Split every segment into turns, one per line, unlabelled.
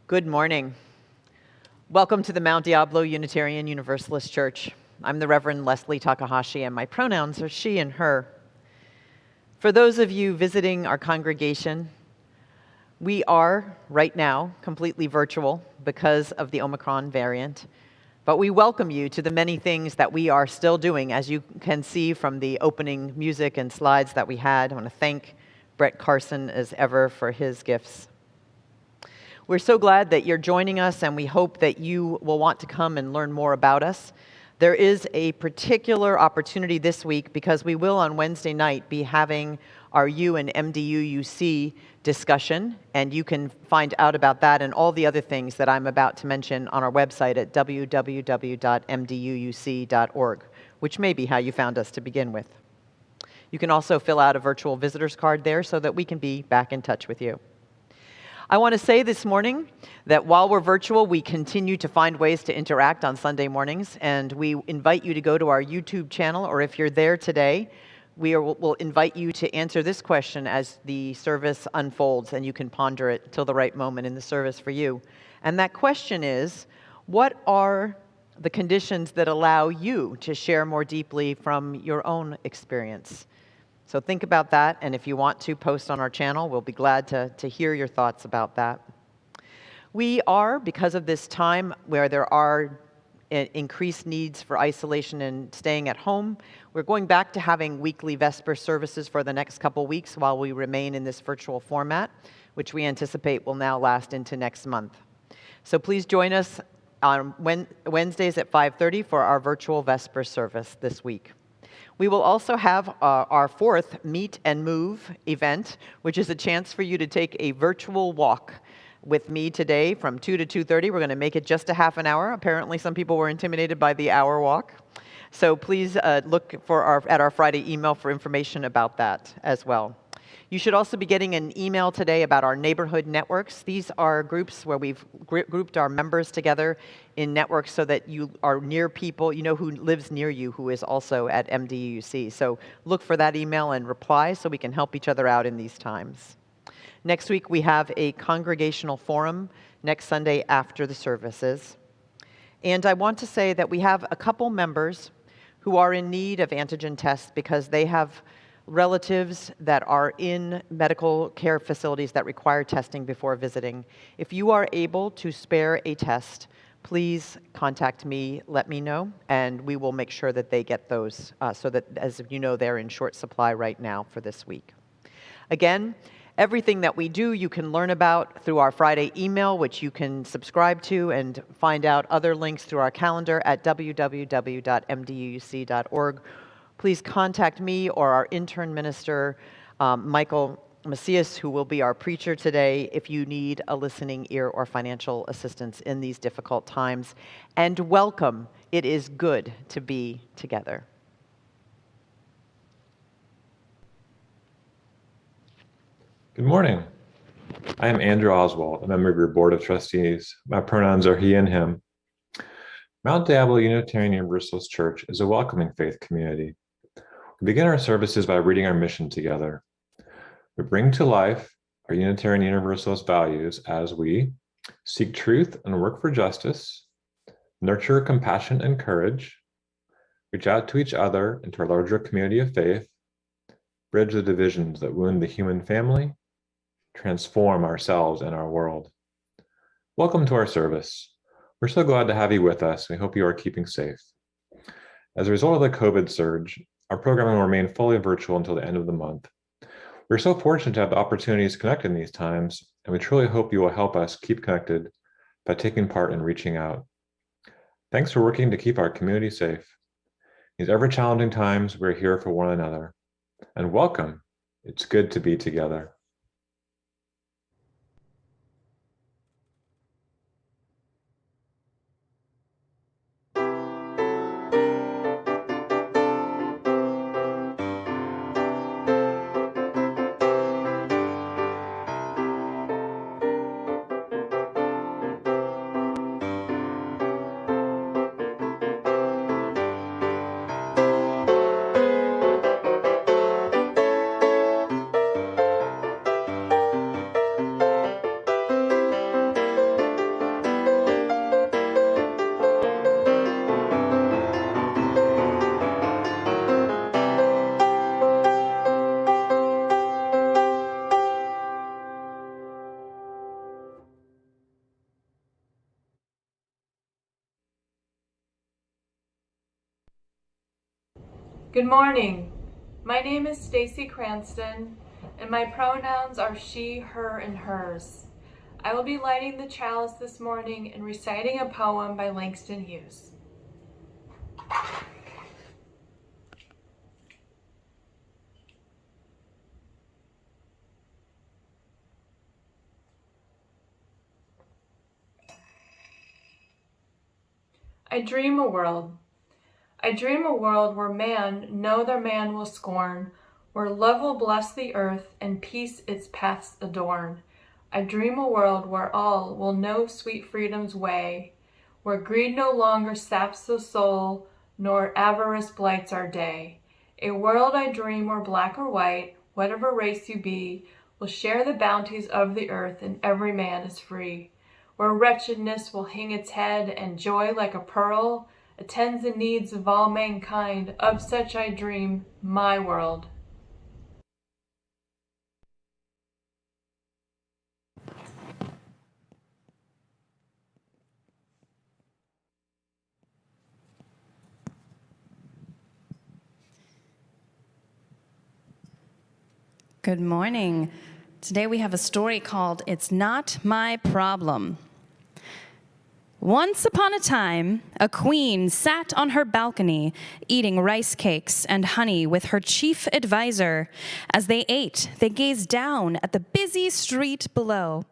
Good morning. Welcome to the Mount Diablo Unitarian Universalist Church. I'm the Reverend Leslie Takahashi, and my pronouns are she and her. For those of you visiting our congregation, we are, right now, completely virtual because of the Omicron variant, but we welcome you to the many things that we are still doing, as you can see from the opening music and slides that we had. I want to thank Brett Carson, as ever, for his gifts. We're so glad that you're joining us, and we hope that you will want to come and learn more about us. There is a particular opportunity this week because we will on Wednesday night be having our U and MDUUC discussion, and you can find out about that and all the other things that I'm about to mention on our website at www.mduuc.org, which may be how you found us to begin with. You can also fill out a virtual visitor's card there so that we can be back in touch with you. I want to say this morning that while we're virtual, we continue to find ways to interact on Sunday mornings, and we invite you to go to our YouTube channel, or if you're there today, we'll invite you to answer this question as the service unfolds, and you can ponder it till the right moment in the service for you. And that question is, what are the conditions that allow you to share more deeply from your own experience? So think about that, and if you want to post on our channel, we'll be glad to hear your thoughts about that. We are, because of this time where there are increased needs for isolation and staying at home, we're going back to having weekly Vesper services for the next couple weeks while we remain in this virtual format, which we anticipate will now last into next month. So please join us on Wednesdays at 5:30 for our virtual Vesper service this week. We will also have our fourth Meet and Move event, which is a chance for you to take a virtual walk with me today from 2 to 2:30. We're going to make it just a half an hour. Apparently, some people were intimidated by the hour walk. So please look at our Friday email for information about that as well. You should also be getting an email today about our neighborhood networks. These are groups where we've grouped our members together in networks so that you are near people, you know, who lives near you, who is also at MDUC. So look for that email and reply so we can help each other out in these times. Next week, we have a congregational forum next Sunday after the services. And I want to say that we have a couple members who are in need of antigen tests because they have relatives that are in medical care facilities that require testing before visiting. If you are able to spare a test, please contact me, let me know, and we will make sure that they get those so that, as you know, they're in short supply right now for this week. Again, everything that we do you can learn about through our Friday email, which you can subscribe to, and find out other links through our calendar at www.mduuc.org. Please contact me or our intern minister, Michael Macias, who will be our preacher today, if you need a listening ear or financial assistance in these difficult times. And welcome. It is good to be together.
Good morning. I am Andrew Oswald, a member of your Board of Trustees. My pronouns are he and him. Mount Diablo Unitarian Universalist Church is a welcoming faith community. We begin our services by reading our mission together. We bring to life our Unitarian Universalist values as we seek truth and work for justice, nurture compassion and courage, reach out to each other and to our larger community of faith, bridge the divisions that wound the human family, transform ourselves and our world. Welcome to our service. We're so glad to have you with us. We hope you are keeping safe. As a result of the COVID surge, our programming will remain fully virtual until the end of the month. We're so fortunate to have the opportunities to connect in these times, and we truly hope you will help us keep connected by taking part in reaching out. Thanks for working to keep our community safe. In these ever-challenging times, we're here for one another. And welcome. It's good to be together.
Good morning. My name is Stacy Cranston, and my pronouns are she, her, and hers. I will be lighting the chalice this morning and reciting a poem by Langston Hughes. I dream a world. I dream a world where man no other man will scorn, where love will bless the earth and peace its paths adorn. I dream a world where all will know sweet freedom's way, where greed no longer saps the soul, nor avarice blights our day. A world I dream where black or white, whatever race you be, will share the bounties of the earth and every man is free. Where wretchedness will hang its head and joy like a pearl attends the needs of all mankind. Of such I dream, my world.
Good morning. Today we have a story called It's Not My Problem. Once upon a time, a queen sat on her balcony eating rice cakes and honey with her chief advisor. As they ate, they gazed down at the busy street below.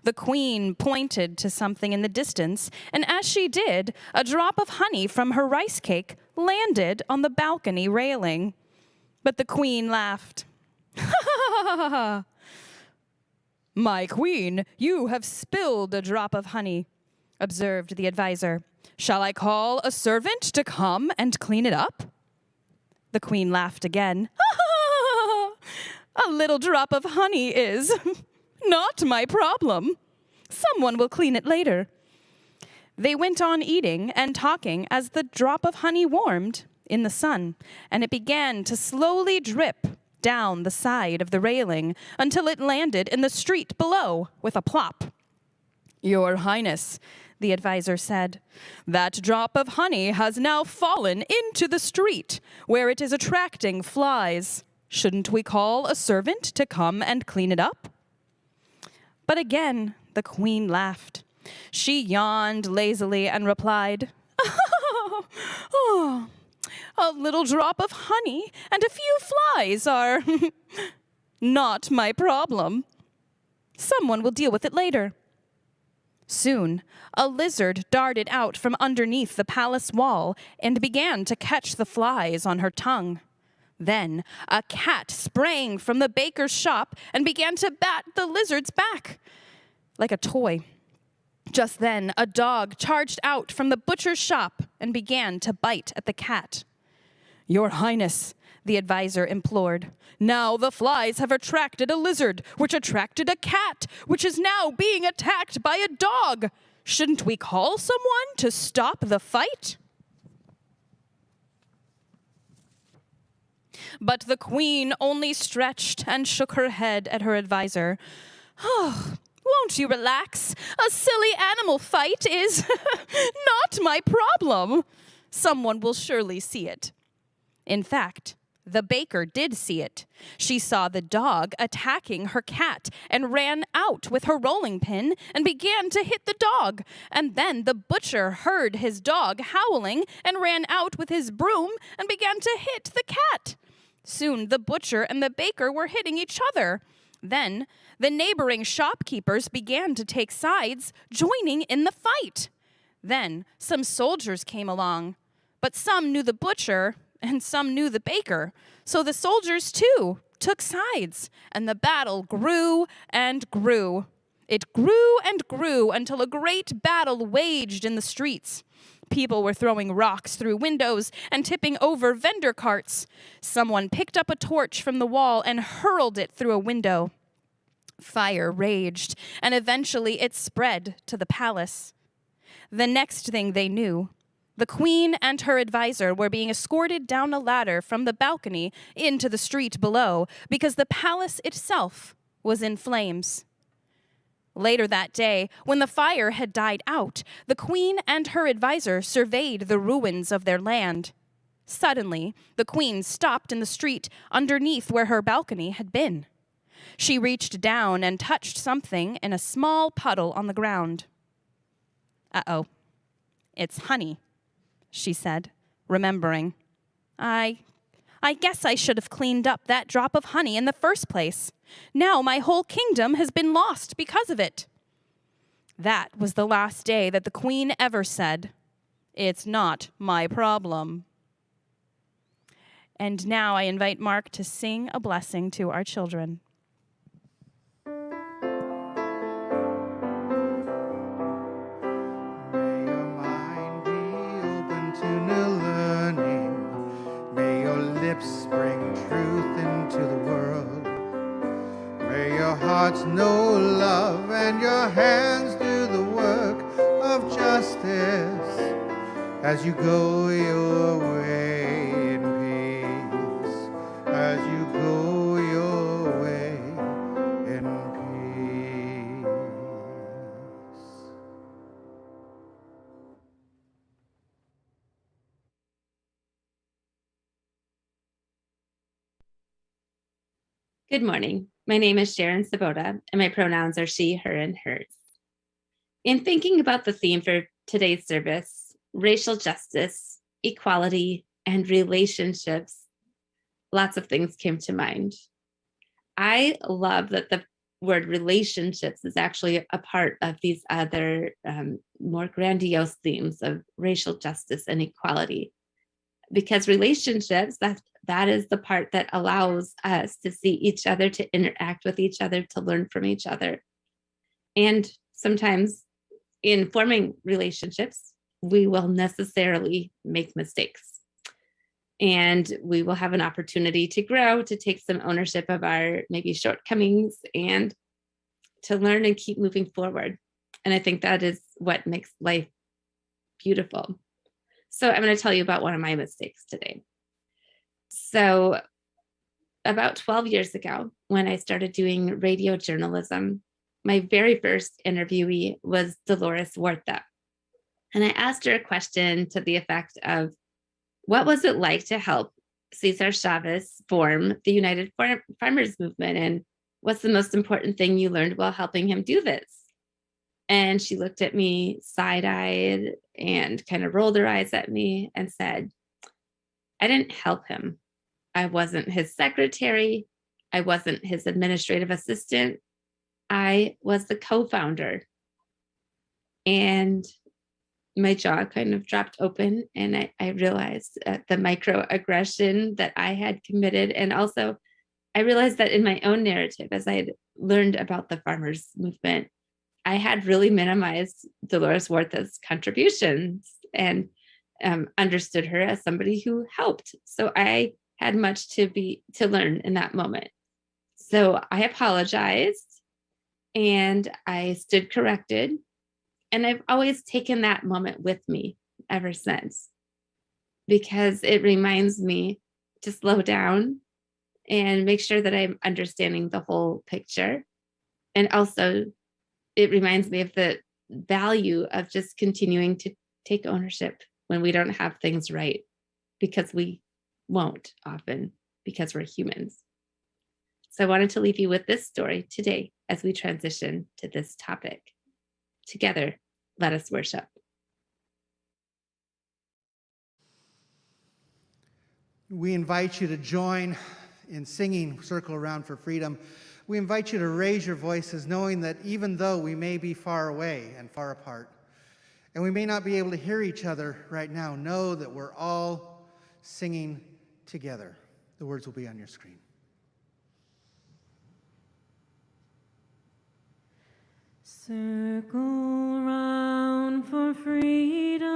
The queen pointed to something in the distance, and as she did, a drop of honey from her rice cake landed on the balcony railing. But the queen laughed. "My queen, you have spilled a drop of honey," observed the advisor. "Shall I call a servant to come and clean it up?" The queen laughed again. "A little drop of honey is not my problem. Someone will clean it later." They went on eating and talking as the drop of honey warmed in the sun, and it began to slowly drip down the side of the railing until it landed in the street below with a plop. "Your Highness," the advisor said, "that drop of honey has now fallen into the street, where it is attracting flies. Shouldn't we call a servant to come and clean it up?" But again, the queen laughed. She yawned lazily and replied, "Oh, a little drop of honey and a few flies are not my problem. Someone will deal with it later." Soon, a lizard darted out from underneath the palace wall and began to catch the flies on her tongue. Then, a cat sprang from the baker's shop and began to bat the lizard's back like a toy. Just then, a dog charged out from the butcher's shop and began to bite at the cat. "Your Highness," the advisor implored, "now the flies have attracted a lizard, which attracted a cat, which is now being attacked by a dog. Shouldn't we call someone to stop the fight?" But the queen only stretched and shook her head at her advisor. "Oh, won't you relax? A silly animal fight is not my problem. Someone will surely see it." In fact, the baker did see it. She saw the dog attacking her cat and ran out with her rolling pin and began to hit the dog. And then the butcher heard his dog howling and ran out with his broom and began to hit the cat. Soon the butcher and the baker were hitting each other. Then the neighboring shopkeepers began to take sides, joining in the fight. Then some soldiers came along, but some knew the butcher and some knew the baker. So the soldiers, too, took sides, and the battle grew and grew. It grew and grew until a great battle waged in the streets. People were throwing rocks through windows and tipping over vendor carts. Someone picked up a torch from the wall and hurled it through a window. Fire raged, and eventually it spread to the palace. The next thing they knew, the queen and her advisor were being escorted down a ladder from the balcony into the street below because the palace itself was in flames. Later that day, when the fire had died out, the queen and her advisor surveyed the ruins of their land. Suddenly, the queen stopped in the street underneath where her balcony had been. She reached down and touched something in a small puddle on the ground. "Uh-oh, it's honey," she said, remembering. I guess I should have cleaned up that drop of honey in the first place. Now my whole kingdom has been lost because of it." That was the last day that the queen ever said, "It's not my problem." And now I invite Mark to sing a blessing to our children.
May your mind be open to new learning. May your lips bring truth into the world. May your hearts know love and your hands do the work of justice as you go your way in peace. As you go your way in peace.
Good morning. My name is Sharon Sabota, and my pronouns are she, her, and hers. In thinking about the theme for today's service, racial justice, equality, and relationships, lots of things came to mind. I love that the word relationships is actually a part of these other more grandiose themes of racial justice and equality, because relationships, that is the part that allows us to see each other, to interact with each other, to learn from each other. And sometimes in forming relationships, we will necessarily make mistakes. And we will have an opportunity to grow, to take some ownership of our maybe shortcomings, and to learn and keep moving forward. And I think that is what makes life beautiful. So I'm going to tell you about one of my mistakes today. So about 12 years ago, when I started doing radio journalism, my very first interviewee was Dolores Huerta. And I asked her a question to the effect of, what was it like to help Cesar Chavez form the United Farmers Movement? And what's the most important thing you learned while helping him do this? And she looked at me side-eyed and kind of rolled her eyes at me and said, "I didn't help him. I wasn't his secretary. I wasn't his administrative assistant. I was the co-founder." And my jaw kind of dropped open, and I realized the microaggression that I had committed. And also, I realized that in my own narrative, as I had learned about the farmers movement, I had really minimized Dolores Huerta's contributions and understood her as somebody who helped. So I had much to learn in that moment. So I apologized and I stood corrected. And I've always taken that moment with me ever since, because it reminds me to slow down and make sure that I'm understanding the whole picture. And also, it reminds me of the value of just continuing to take ownership when we don't have things right, because we won't often, because we're humans. So I wanted to leave you with this story today as we transition to this topic. Together, let us worship.
We invite you to join in singing Circle Around for Freedom. We invite you to raise your voices, knowing that even though we may be far away and far apart, and we may not be able to hear each other right now, know that we're all singing together. The words will be on your screen.
Circle round for freedom,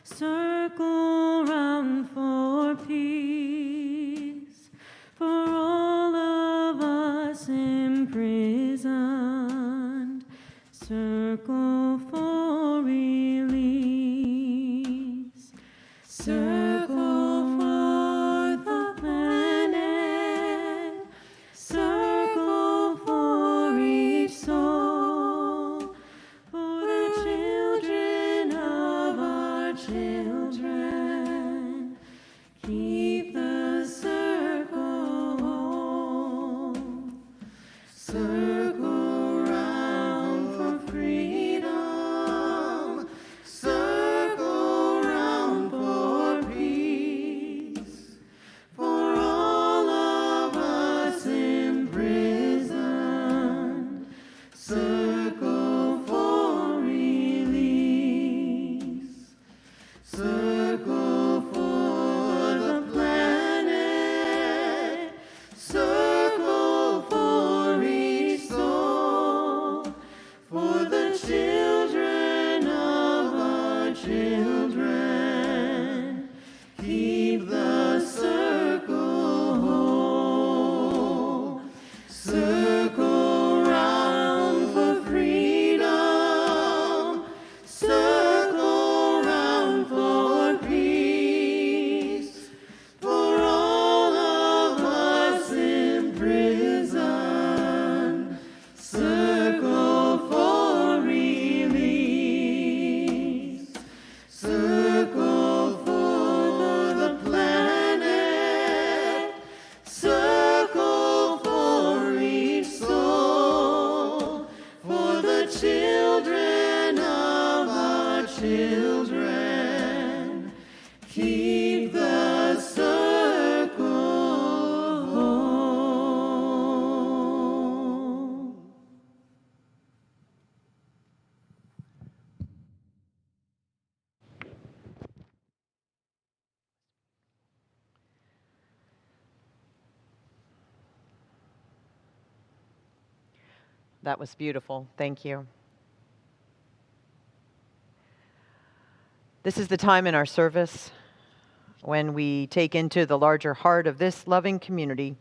circle round for peace, for all of us imprisoned, circle for release, circle for the planet, circle for each soul, for the children of our children.
That was beautiful. Thank you. This is the time in our service when we take into the larger heart of this loving community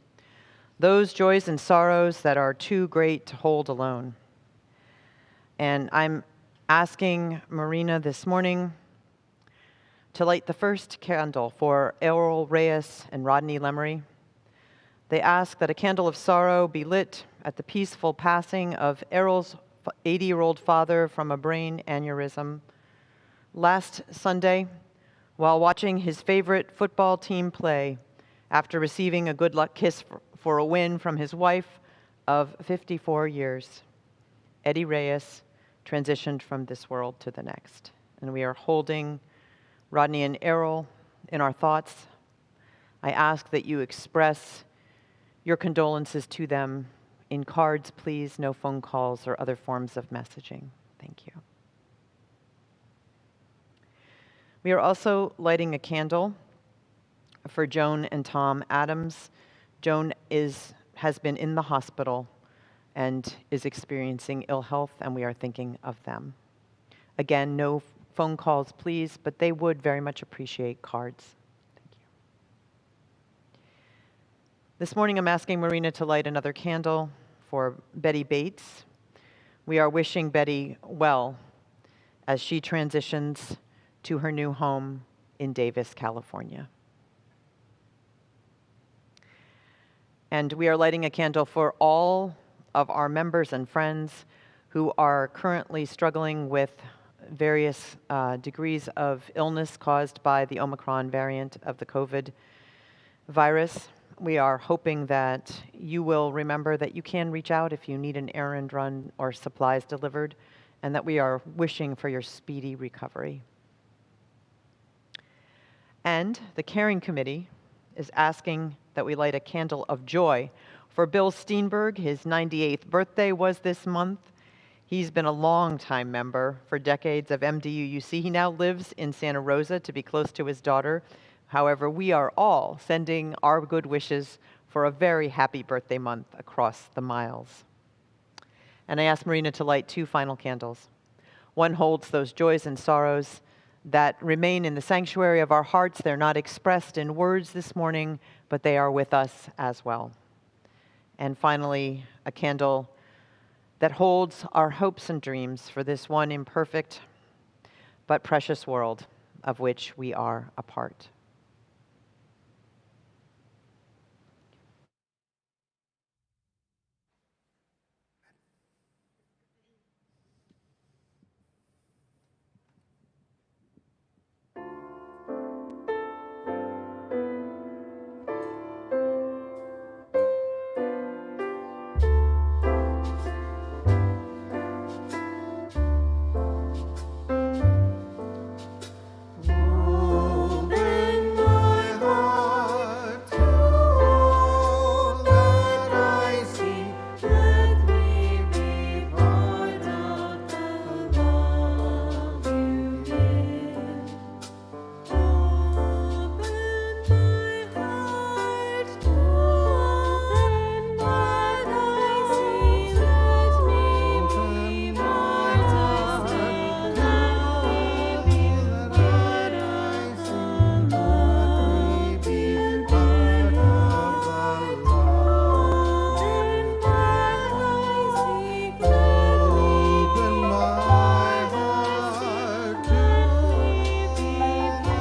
those joys and sorrows that are too great to hold alone. And I'm asking Marina this morning to light the first candle for Errol Reyes and Rodney Lemery. They ask that a candle of sorrow be lit at the peaceful passing of Errol's 80-year-old father from a brain aneurysm last Sunday while watching his favorite football team play after receiving a good luck kiss for a win from his wife of 54 years. Eddie Reyes transitioned from this world to the next. And we are holding Rodney and Errol in our thoughts. I ask that you express your condolences to them in cards, please, no phone calls or other forms of messaging. Thank you. We are also lighting a candle for Joan and Tom Adams. Joan has been in the hospital and is experiencing ill health, and we are thinking of them. Again, no phone calls, please, but they would very much appreciate cards. Thank you. This morning, I'm asking Marina to light another candle for Betty Bates. We are wishing Betty well as she transitions to her new home in Davis, California. And we are lighting a candle for all of our members and friends who are currently struggling with various degrees of illness caused by the Omicron variant of the COVID virus. We are hoping that you will remember that you can reach out if you need an errand run or supplies delivered, and that we are wishing for your speedy recovery. And the Caring Committee is asking that we light a candle of joy for Bill Steinberg. His 98th birthday was this month. He's been a long-time member for decades of MDUUC. He now lives in Santa Rosa to be close to his daughter. However, we are all sending our good wishes for a very happy birthday month across the miles. And I asked Marina to light two final candles. One holds those joys and sorrows that remain in the sanctuary of our hearts. They're not expressed in words this morning, but they are with us as well. And finally, a candle that holds our hopes and dreams for this one imperfect but precious world of which we are a part.
Open my heart to all that I see. Let me be part of the love you give. Open my heart to all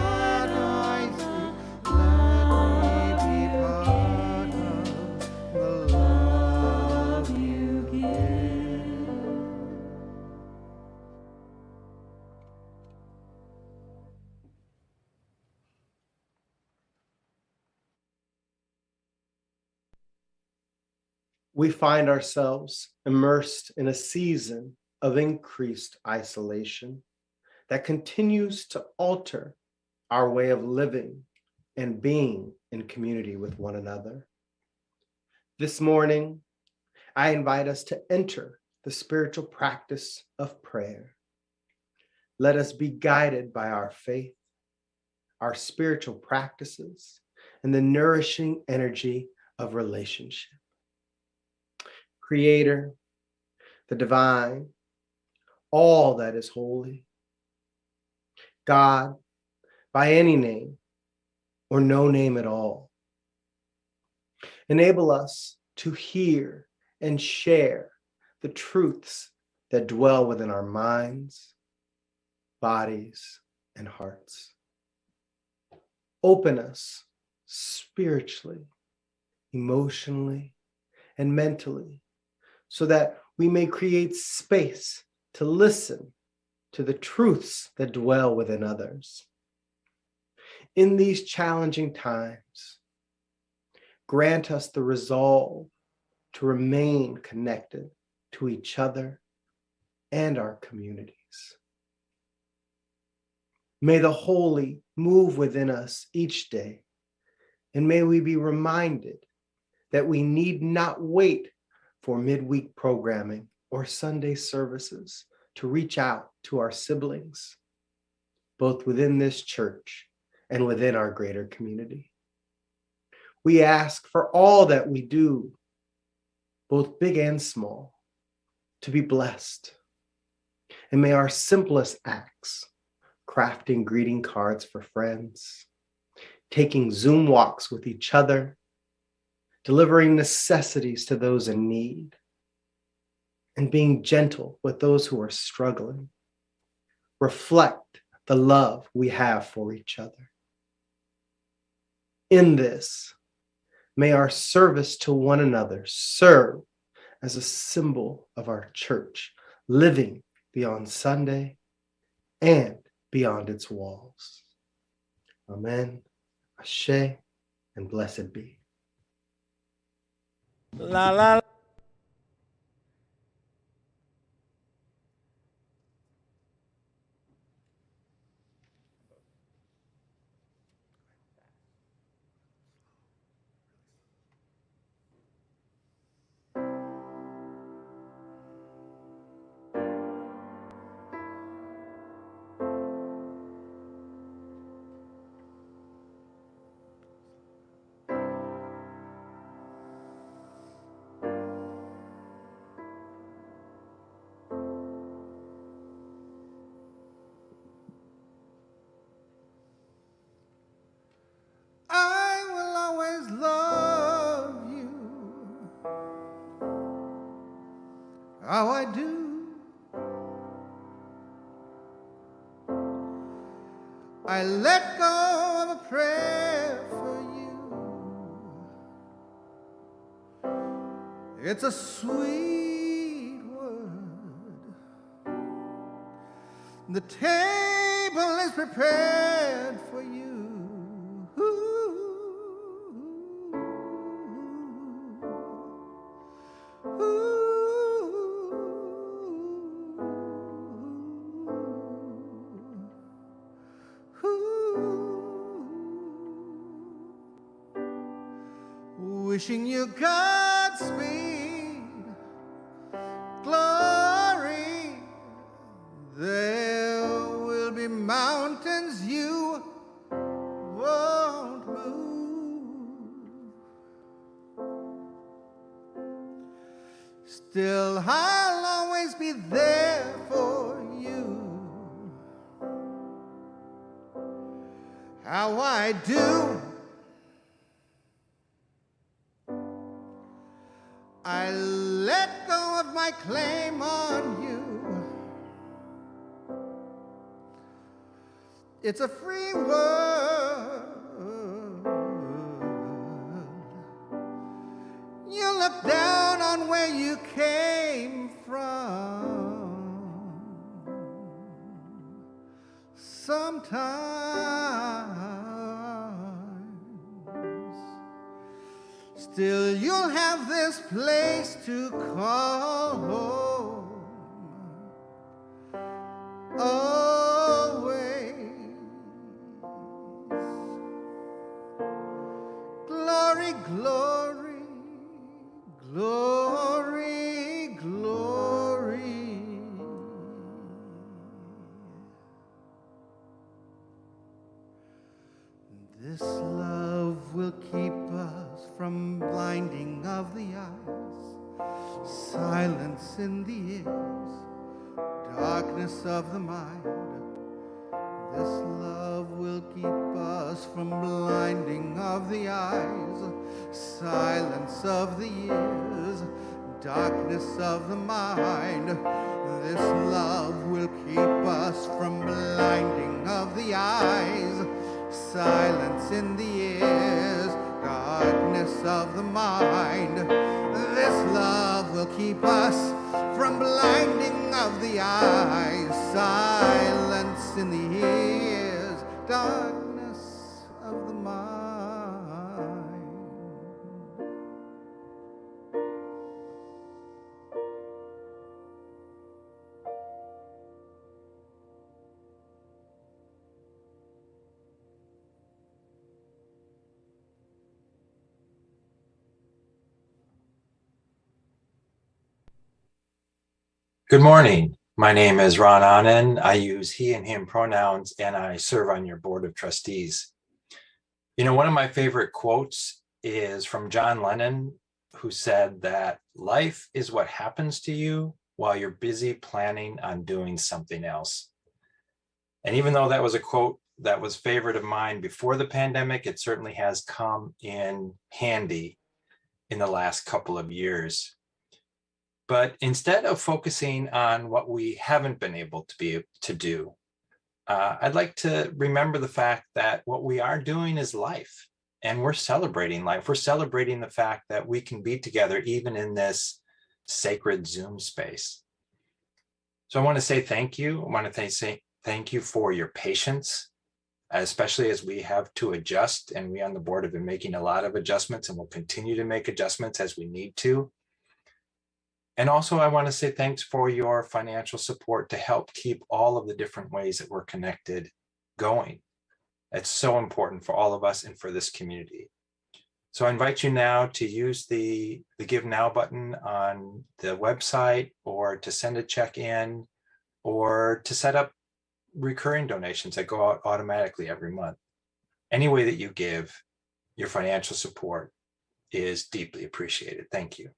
that I see. Let me be part of the love you give.
We find ourselves immersed in a season of increased isolation that continues to alter our way of living and being in community with one another. This morning, I invite us to enter the spiritual practice of prayer. Let us be guided by our faith, our spiritual practices, and the nourishing energy of relationship. Creator, the divine, all that is holy. God, by any name or no name at all. Enable us to hear and share the truths that dwell within our minds, bodies, and hearts. Open us spiritually, emotionally, and mentally so that we may create space to listen to the truths that dwell within others. In these challenging times, grant us the resolve to remain connected to each other and our communities. May the holy move within us each day, and may we be reminded that we need not wait for midweek programming or Sunday services to reach out to our siblings, both within this church and within our greater community. We ask for all that we do, both big and small, to be blessed. And may our simplest acts, crafting greeting cards for friends, taking Zoom walks with each other, delivering necessities to those in need, and being gentle with those who are struggling, reflect the love we have for each other. In this, may our service to one another serve as a symbol of our church, living beyond Sunday and beyond its walls. Amen, Ashe, and blessed be.
La la.
I will always love you. How I do. I let go of a prayer for you. It's a sweet word. The table is prepared for you. Wishing you Godspeed, glory. There will be mountains you won't move. Still, I'll always be there for you. How I do. I let go of my claim on you. It's a free world. You look down on where you came from. Sometimes. Still, you'll have this place to call home. Always. Glory, glory, glory, glory. This love will keep us from blinding of the eyes, silence in the ears, darkness of the mind. This love will keep us from blinding of the eyes, silence of the ears, darkness of the mind. This love will keep us from blinding of the eyes, silence in the ears, darkness of the mind. This love will keep us from blinding of the eyes, silence in the ears, darkness of the mind.
Good morning. My name is Ron Anand. I use he and him pronouns, and I serve on your board of trustees. You know, one of my favorite quotes is from John Lennon, who said that life is what happens to you while you're busy planning on doing something else. And even though that was a quote that was favorite of mine before the pandemic, it certainly has come in handy in the last couple of years. But instead of focusing on what we haven't been able to do, I'd like to remember the fact that what we are doing is life, and we're celebrating life. We're celebrating the fact that we can be together even in this sacred Zoom space. So I want to say thank you. I want to say thank you for your patience, especially as we have to adjust, and we on the board have been making a lot of adjustments and will continue to make adjustments as we need to. And also, I want to say thanks for your financial support to help keep all of the different ways that we're connected going. It's so important for all of us and for this community. So I invite you now to use the Give Now button on the website, or to send a check in, or to set up recurring donations that go out automatically every month. Any way that you give, your financial support is deeply appreciated. Thank you.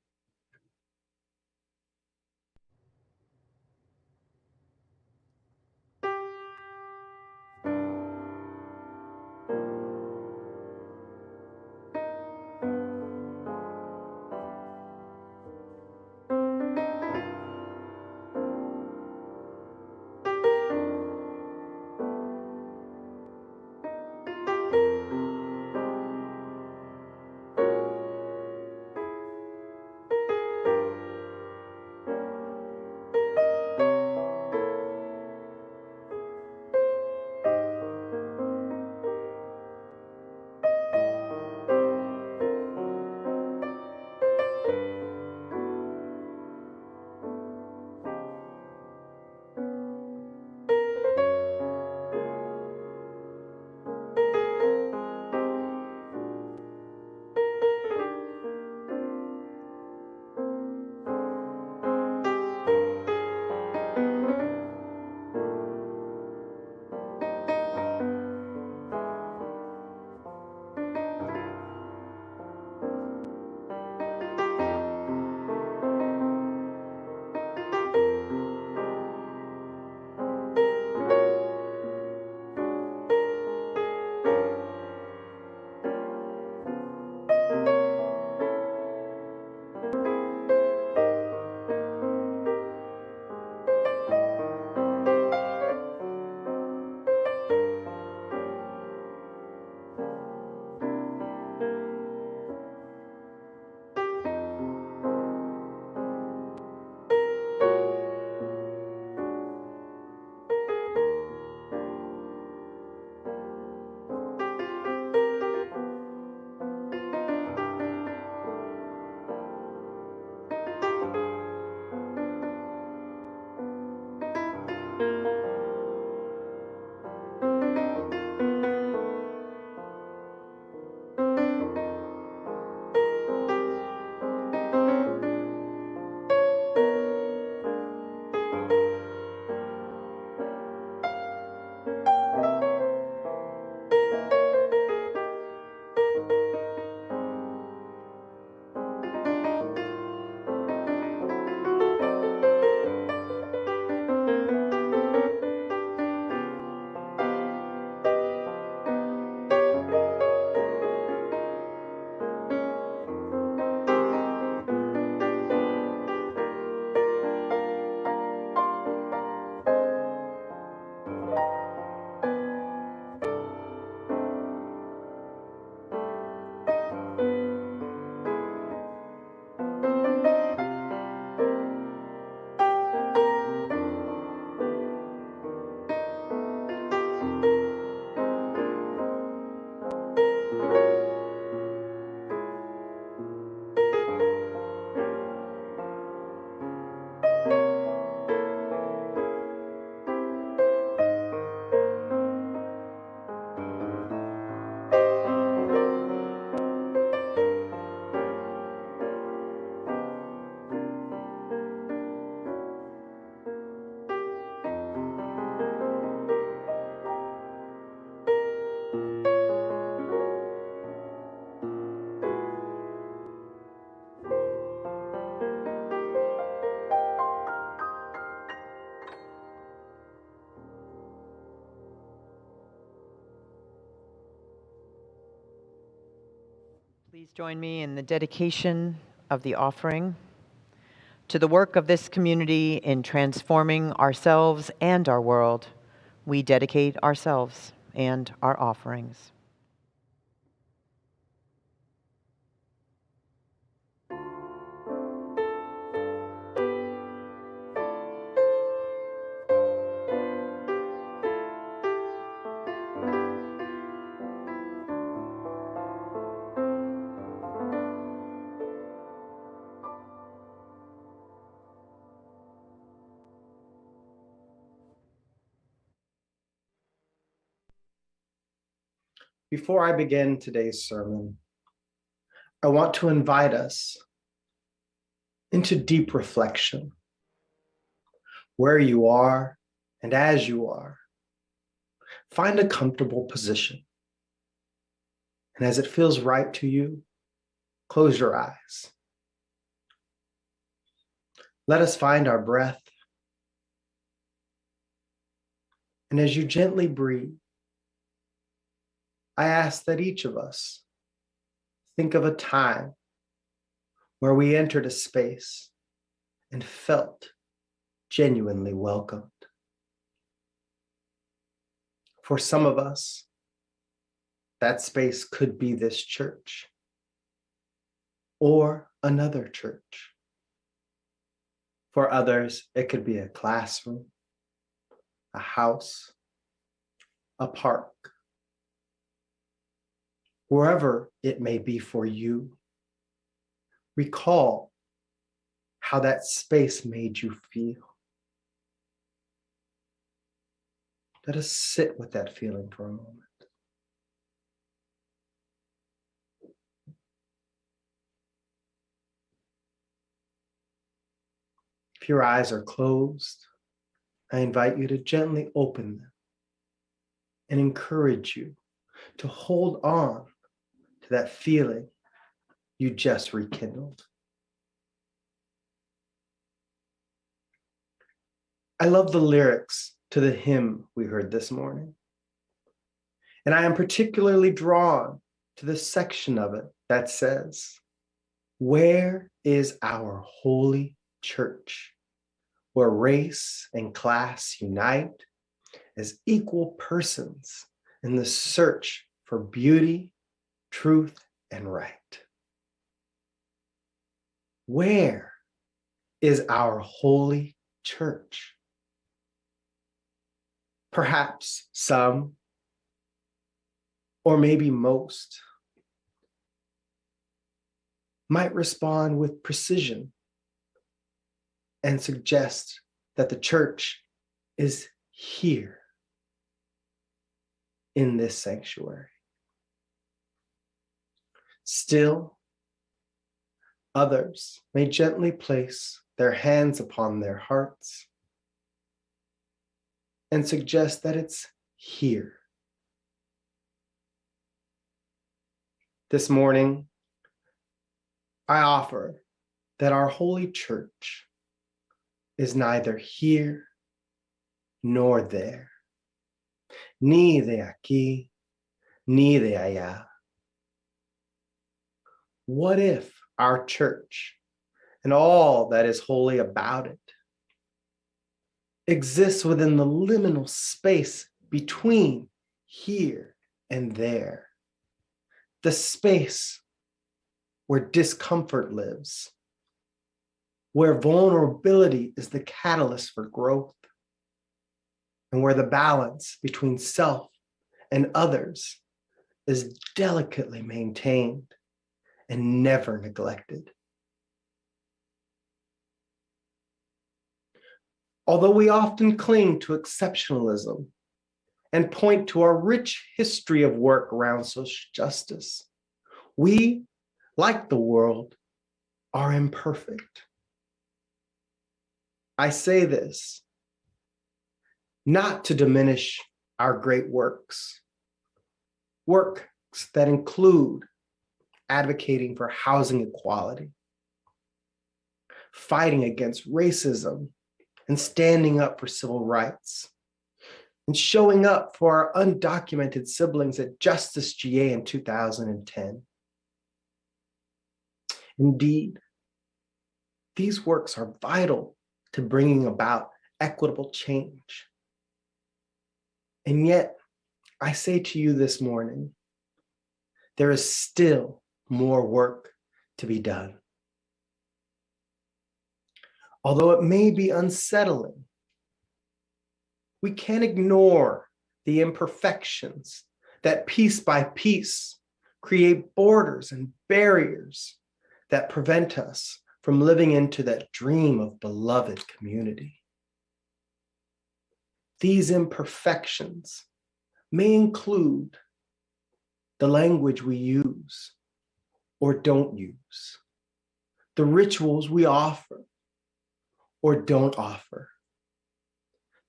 Please join me in the dedication of the offering to the work of this community in transforming ourselves and our world. We dedicate ourselves and our offerings.
Before I begin today's sermon, I want to invite us into deep reflection. Where you are and as you are, find a comfortable position. And as it feels right to you, close your eyes. Let us find our breath. And as you gently breathe, I ask that each of us think of a time where we entered a space and felt genuinely welcomed. For some of us, that space could be this church or another church. For others, it could be a classroom, a house, a park. Wherever it may be for you, recall how that space made you feel. Let us sit with that feeling for a moment. If your eyes are closed, I invite you to gently open them and encourage you to hold on to that feeling you just rekindled. I love the lyrics to the hymn we heard this morning. And I am particularly drawn to the section of it that says, "Where is our holy church, where race and class unite as equal persons in the search for beauty, truth, and right?" Where is our holy church? Perhaps some, or maybe most, might respond with precision and suggest that the church is here in this sanctuary. Still, others may gently place their hands upon their hearts and suggest that it's here. This morning, I offer that our holy church is neither here nor there, ni de aquí, ni de allá. What if our church and all that is holy about it exists within the liminal space between here and there, the space where discomfort lives, where vulnerability is the catalyst for growth, and where the balance between self and others is delicately maintained and never neglected. Although we often cling to exceptionalism and point to our rich history of work around social justice, we, like the world, are imperfect. I say this not to diminish our great works that include advocating for housing equality, fighting against racism, and standing up for civil rights, and showing up for our undocumented siblings at Justice GA in 2010. Indeed, these works are vital to bringing about equitable change. And yet, I say to you this morning, there is still more work to be done. Although it may be unsettling, we can't ignore the imperfections that piece by piece create borders and barriers that prevent us from living into that dream of beloved community. These imperfections may include the language we use or don't use, the rituals we offer or don't offer,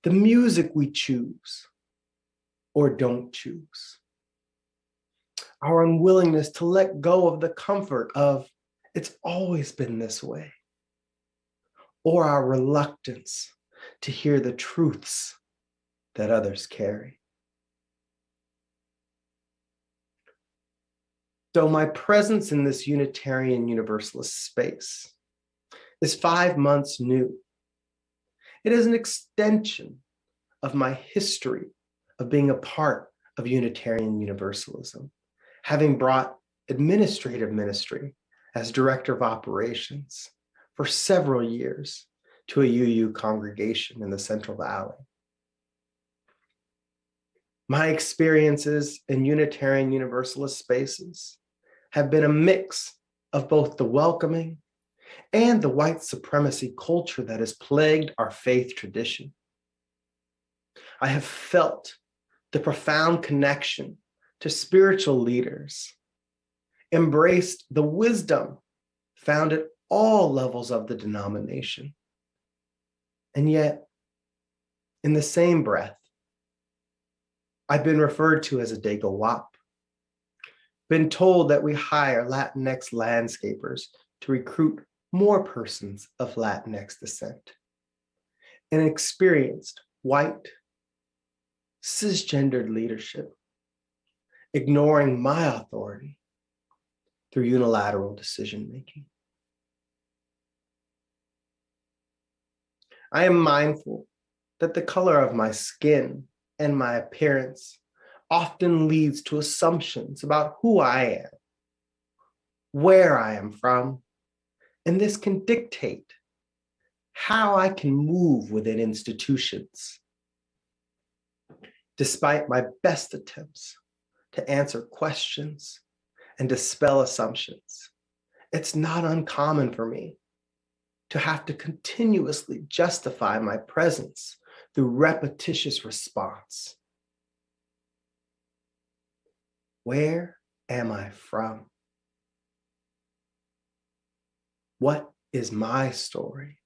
the music we choose or don't choose, our unwillingness to let go of the comfort of it's always been this way, or our reluctance to hear the truths that others carry. So my presence in this Unitarian Universalist space is 5 months new. It is an extension of my history of being a part of Unitarian Universalism, having brought administrative ministry as director of operations for several years to a UU congregation in the Central Valley. My experiences in Unitarian Universalist spaces have been a mix of both the welcoming and the white supremacy culture that has plagued our faith tradition. I have felt the profound connection to spiritual leaders, embraced the wisdom found at all levels of the denomination. And yet, in the same breath, I've been referred to as a Dago Wap, been told that we hire Latinx landscapers to recruit more persons of Latinx descent, and experienced white, cisgendered leadership, ignoring my authority through unilateral decision-making. I am mindful that the color of my skin and my appearance often leads to assumptions about who I am, where I am from, and this can dictate how I can move within institutions. Despite my best attempts to answer questions and dispel assumptions, it's not uncommon for me to have to continuously justify my presence through repetitious response. Where am I from? What is my story?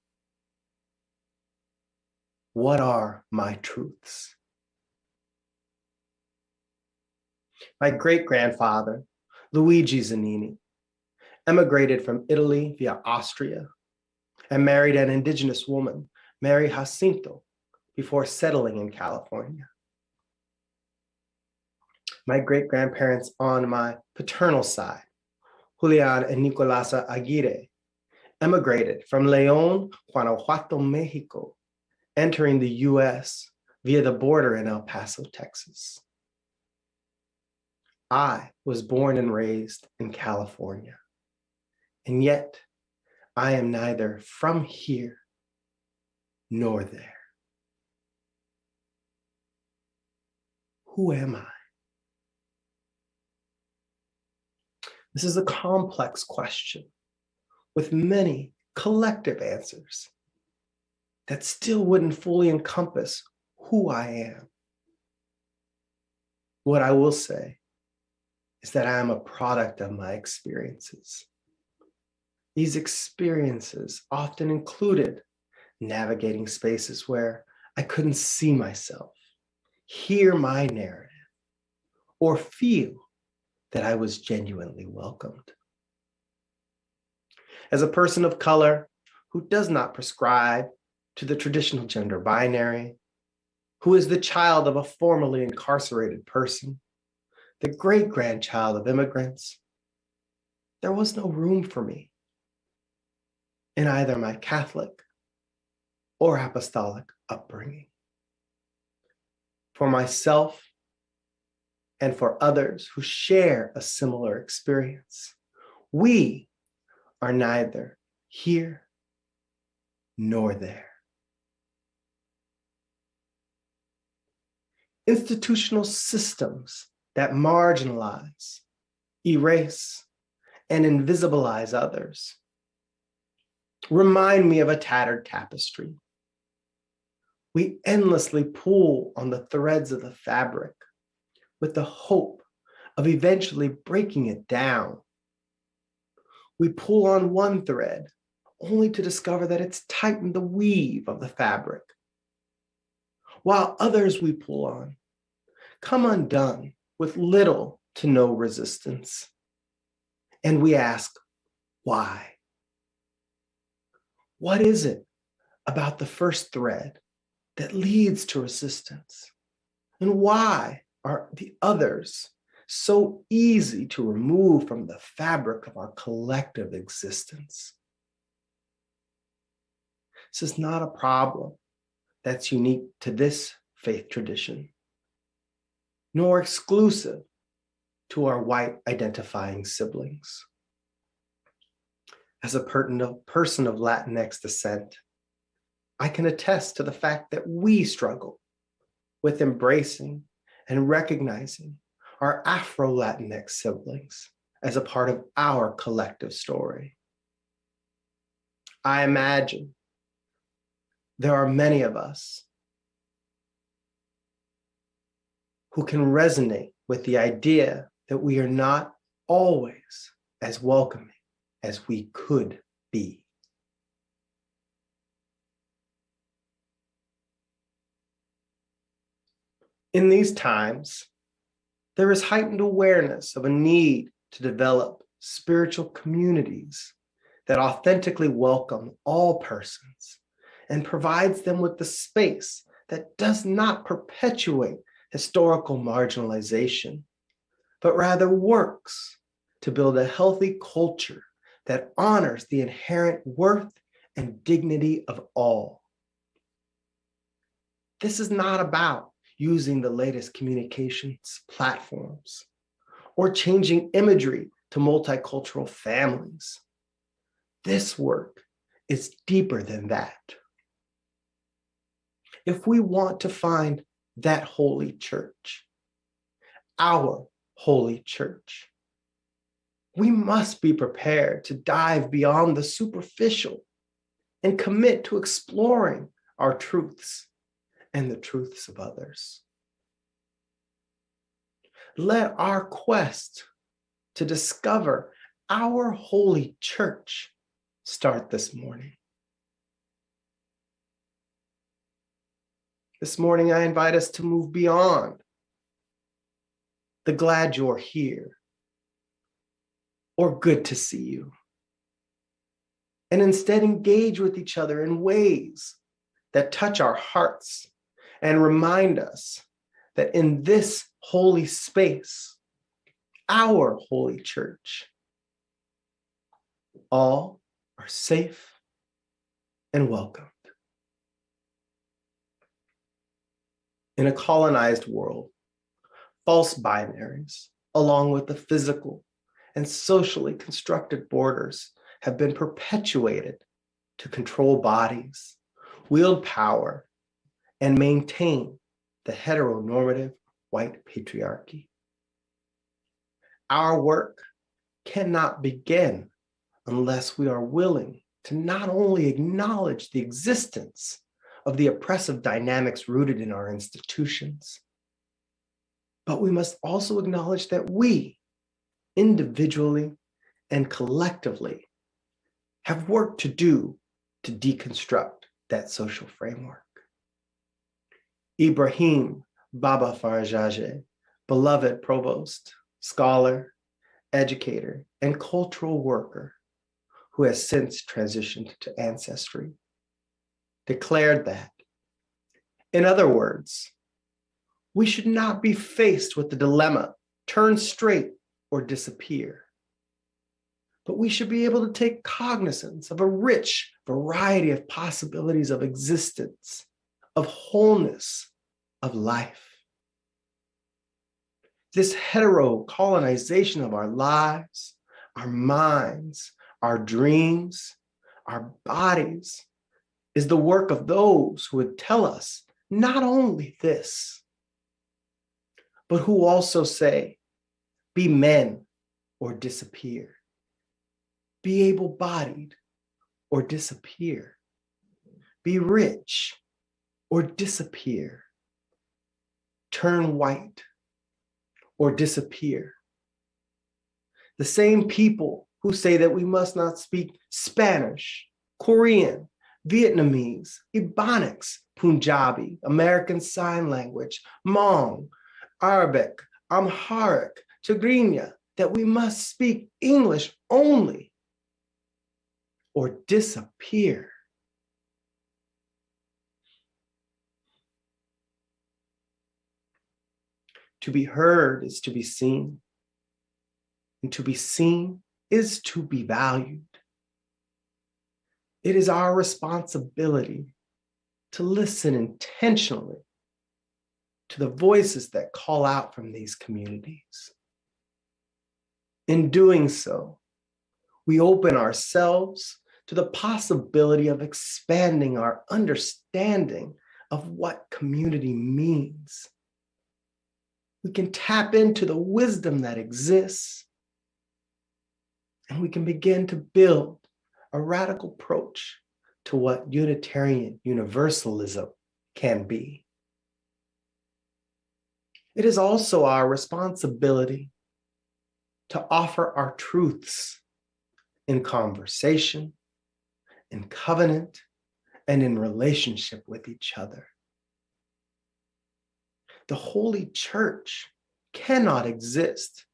What are my truths? My great-grandfather, Luigi Zanini, emigrated from Italy via Austria and married an indigenous woman, Mary Jacinto, before settling in California. My great-grandparents on my paternal side, Julian and Nicolasa Aguirre, emigrated from León, Guanajuato, Mexico, entering the US via the border in El Paso, Texas. I was born and raised in California, and yet I am neither from here nor there. Who am I? This is a complex question with many collective answers that still wouldn't fully encompass who I am. What I will say is that I am a product of my experiences. These experiences often included navigating spaces where I couldn't see myself, hear my narrative, or feel that I was genuinely welcomed. As a person of color who does not prescribe to the traditional gender binary, who is the child of a formerly incarcerated person, the great-grandchild of immigrants, there was no room for me in either my Catholic or apostolic upbringing. For myself and for others who share a similar experience, we are neither here nor there. Institutional systems that marginalize, erase, and invisibilize others remind me of a tattered tapestry. We endlessly pull on the threads of the fabric with the hope of eventually breaking it down. We pull on one thread only to discover that it's tightened the weave of the fabric, while others we pull on come undone with little to no resistance. And we ask, why? What is it about the first thread that leads to resistance? And why are the others so easy to remove from the fabric of our collective existence? This is not a problem that's unique to this faith tradition, nor exclusive to our white identifying siblings. As a person of Latinx descent, I can attest to the fact that we struggle with embracing and recognizing our Afro-Latinx siblings as a part of our collective story. I imagine there are many of us who can resonate with the idea that we are not always as welcoming as we could be. In these times, there is heightened awareness of a need to develop spiritual communities that authentically welcome all persons and provides them with the space that does not perpetuate historical marginalization, but rather works to build a healthy culture that honors the inherent worth and dignity of all. This is not about using the latest communications platforms or changing imagery to multicultural families. This work is deeper than that. If we want to find that holy church, our holy church, we must be prepared to dive beyond the superficial and commit to exploring our truths and the truths of others. Let our quest to discover our holy church start this morning. This morning, I invite us to move beyond the glad you're here or good to see you, and instead engage with each other in ways that touch our hearts and remind us that in this holy space, our holy church, all are safe and welcomed. In a colonized world, false binaries, along with the physical and socially constructed borders, have been perpetuated to control bodies, wield power, and maintain the heteronormative white patriarchy. Our work cannot begin unless we are willing to not only acknowledge the existence of the oppressive dynamics rooted in our institutions, but we must also acknowledge that we, individually and collectively, have work to do to deconstruct that social framework. Ibrahim Baba Farajage, beloved provost, scholar, educator, and cultural worker who has since transitioned to ancestry, declared that, in other words, we should not be faced with the dilemma, turn straight or disappear, but we should be able to take cognizance of a rich variety of possibilities of existence, of wholeness, of life. This hetero-colonization of our lives, our minds, our dreams, our bodies is the work of those who would tell us not only this, but who also say, be men or disappear. Be able-bodied or disappear. Be rich or disappear. Turn white or disappear. The same people who say that we must not speak Spanish, Korean, Vietnamese, Ebonics, Punjabi, American Sign Language, Hmong, Arabic, Amharic, Tigrinya, that we must speak English only or disappear. To be heard is to be seen, and to be seen is to be valued. It is our responsibility to listen intentionally to the voices that call out from these communities. In doing so, we open ourselves to the possibility of expanding our understanding of what community means. We can tap into the wisdom that exists, and we can begin to build a radical approach to what Unitarian Universalism can be. It is also our responsibility to offer our truths in conversation, in covenant, and in relationship with each other. The Holy Church cannot exist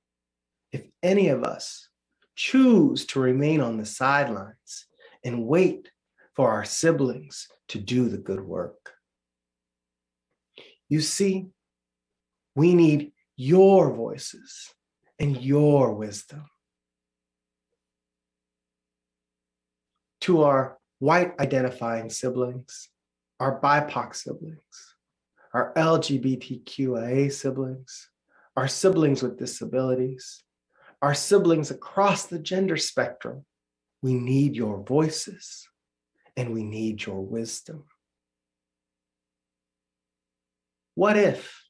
if any of us choose to remain on the sidelines and wait for our siblings to do the good work. You see, we need your voices and your wisdom. To our white identifying siblings, our BIPOC siblings, our LGBTQIA siblings, our siblings with disabilities, our siblings across the gender spectrum, we need your voices and we need your wisdom. What if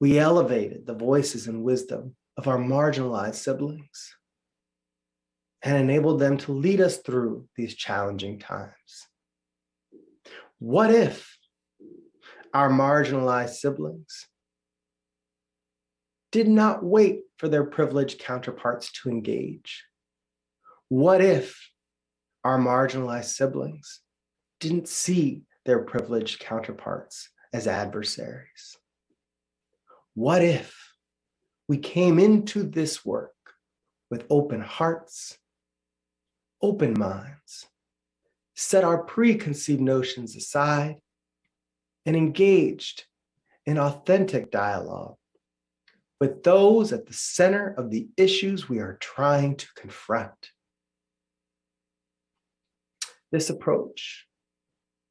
we elevated the voices and wisdom of our marginalized siblings and enabled them to lead us through these challenging times? What if our marginalized siblings did not wait for their privileged counterparts to engage? What if our marginalized siblings didn't see their privileged counterparts as adversaries? What if we came into this work with open hearts, open minds, set our preconceived notions aside, and engaged in authentic dialogue with those at the center of the issues we are trying to confront? This approach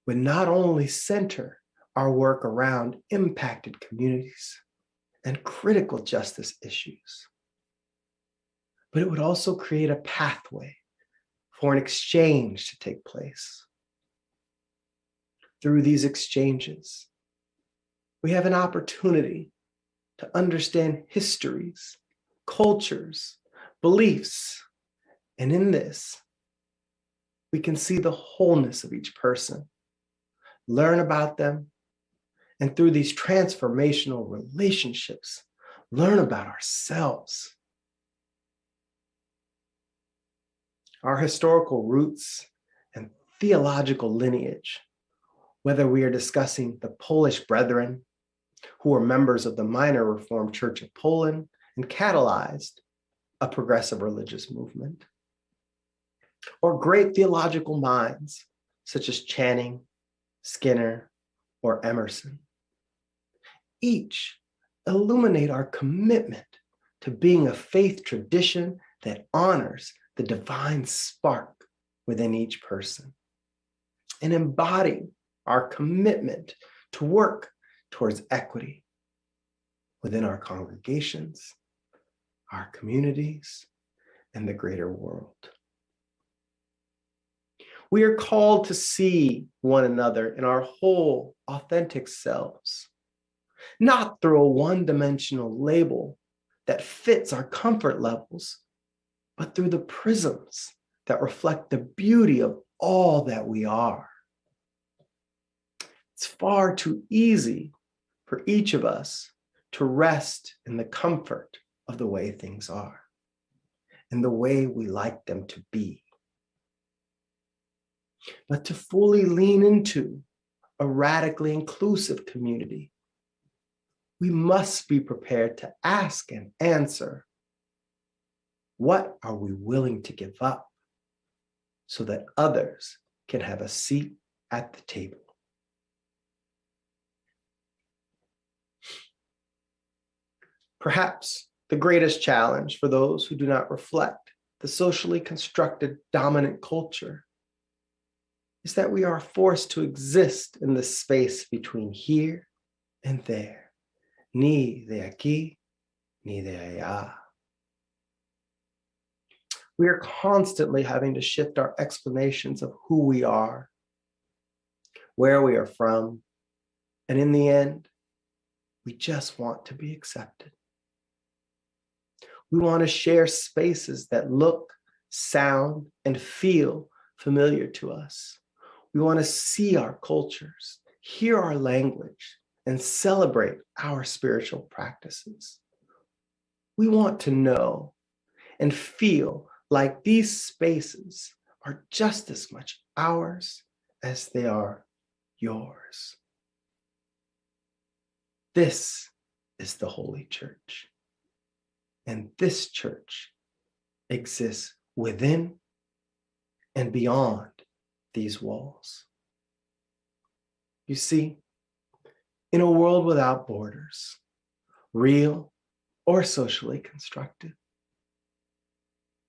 would not only center our work around impacted communities and critical justice issues, but it would also create a pathway for an exchange to take place. Through these exchanges, we have an opportunity to understand histories, cultures, beliefs, and in this, we can see the wholeness of each person, learn about them, and through these transformational relationships, learn about ourselves. Our historical roots and theological lineage, whether we are discussing the Polish Brethren, who were members of the Minor Reformed Church of Poland and catalyzed a progressive religious movement, or great theological minds such as Channing, Skinner, or Emerson. Each illuminate our commitment to being a faith tradition that honors the divine spark within each person and embodying our commitment to work towards equity within our congregations, our communities, and the greater world. We are called to see one another in our whole authentic selves, not through a one-dimensional label that fits our comfort levels, but through the prisms that reflect the beauty of all that we are. It's far too easy for each of us to rest in the comfort of the way things are and the way we like them to be. But to fully lean into a radically inclusive community, we must be prepared to ask and answer, what are we willing to give up so that others can have a seat at the table? Perhaps the greatest challenge for those who do not reflect the socially constructed dominant culture is that we are forced to exist in the space between here and there, ni de aquí, ni de allá. We are constantly having to shift our explanations of who we are, where we are from, and in the end, we just want to be accepted. We want to share spaces that look, sound, and feel familiar to us. We want to see our cultures, hear our language, and celebrate our spiritual practices. We want to know and feel like these spaces are just as much ours as they are yours. This is the Holy Church. And this church exists within and beyond these walls. You see, in a world without borders, real or socially constructed,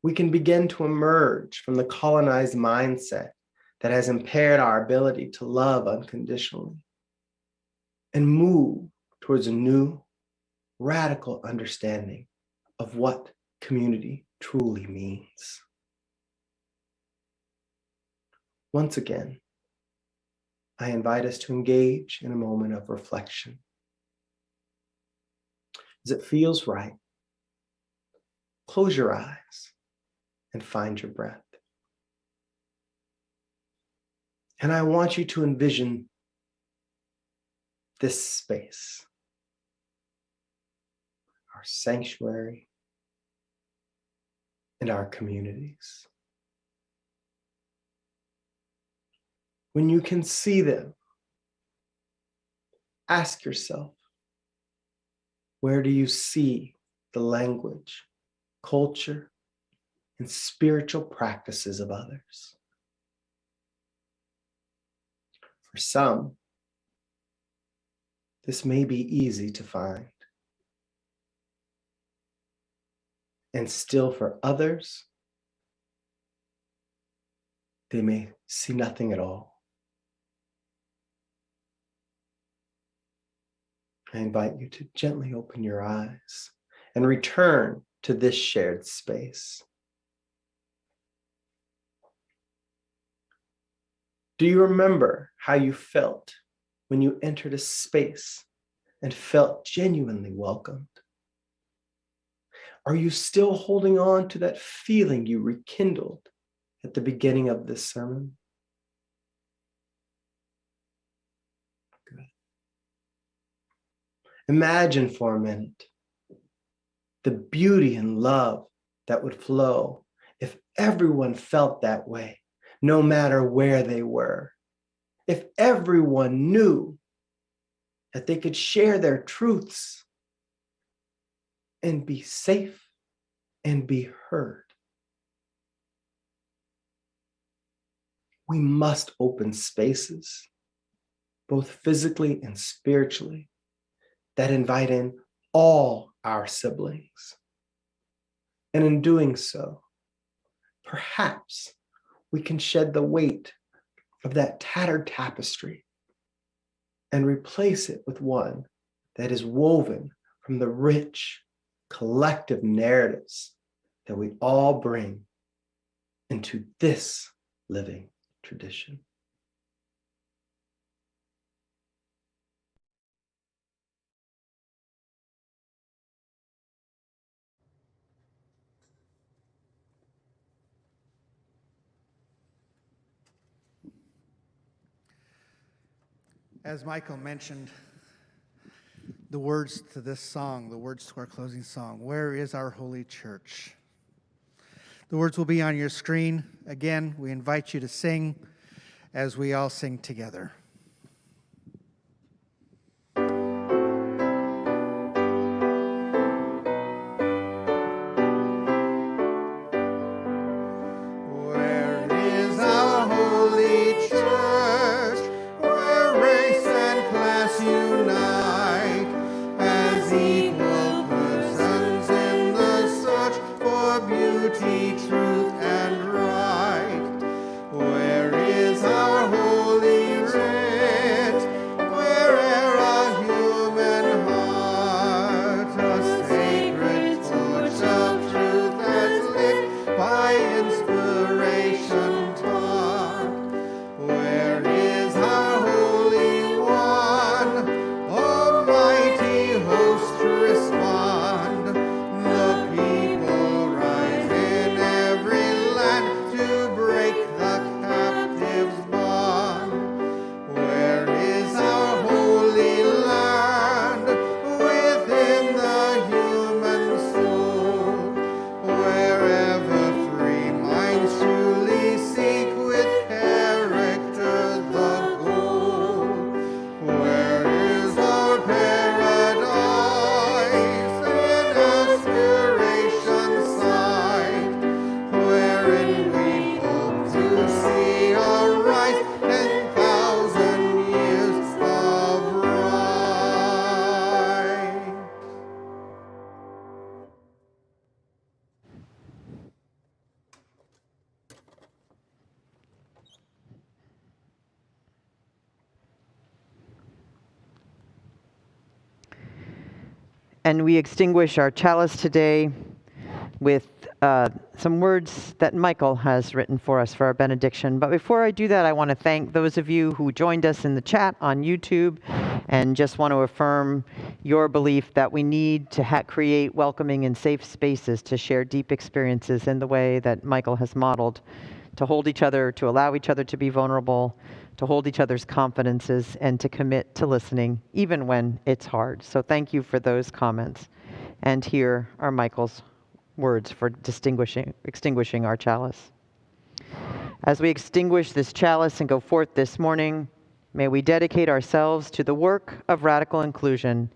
we can begin to emerge from the colonized mindset that has impaired our ability to love unconditionally and move towards a new, radical understanding of what community truly means. Once again, I invite us to engage in a moment of reflection. As it feels right, close your eyes and find your breath. And I want you to envision this space, our sanctuary, and our communities. When you can see them, ask yourself, where do you see the language, culture, and spiritual practices of others? For some, this may be easy to find. And still for others, they may see nothing at all. I invite you to gently open your eyes and return to this shared space. Do you remember how you felt when you entered a space and felt genuinely welcomed? Are you still holding on to that feeling you rekindled at the beginning of this sermon? Good. Imagine for a minute the beauty and love that would flow if everyone felt that way, no matter where they were. If everyone knew that they could share their truths and be safe and be heard. We must open spaces, both physically and spiritually, that invite in all our siblings. And in doing so, perhaps we can shed the weight of that tattered tapestry and replace it with one that is woven from the rich collective narratives that we all bring into this living tradition.
As Michael mentioned, the words to this song, the words to our closing song, "Where is our holy church?" The words will be on your screen. Again, we invite you to sing as we all sing together. Where is our holy church, where race and class unite, as equal persons in the search for beauty, truth, and right? Where is our holy writ, where'er a human heart a sacred torch of truth has lit by inspiration taught? Where is our Holy One? Almighty host respond. The people rise in every land to break the captive's bond. Where is our holy land within the human soul? Wherever free minds truly seek with character the goal. Where is our paradise in aspiration's sight, wherein we hope to see arise 10,000 years of right?
And we extinguish our chalice today with some words that Michael has written for us for our benediction. But before I do that, I want to thank those of you who joined us in the chat on YouTube, and just want to affirm your belief that we need to create welcoming and safe spaces to share deep experiences in the way that Michael has modeled, to hold each other, to allow each other to be vulnerable, to hold each other's confidences, and to commit to listening, even when it's hard. So thank you for those comments. And here are Michael's words for extinguishing our chalice. As we extinguish this chalice and go forth this morning, may we dedicate ourselves to the work of radical inclusion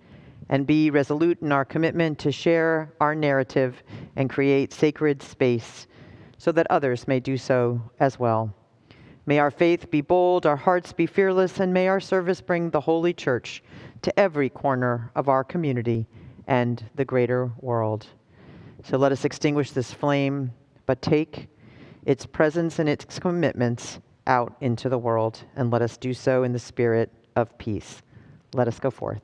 and be resolute in our commitment to share our narrative and create sacred space so that others may do so as well. May our faith be bold, our hearts be fearless, and may our service bring the Holy Church to every corner of our community and the greater world. So let us extinguish this flame, but take its presence and its commitments out into the world, and let us do so in the spirit of peace. Let us go forth.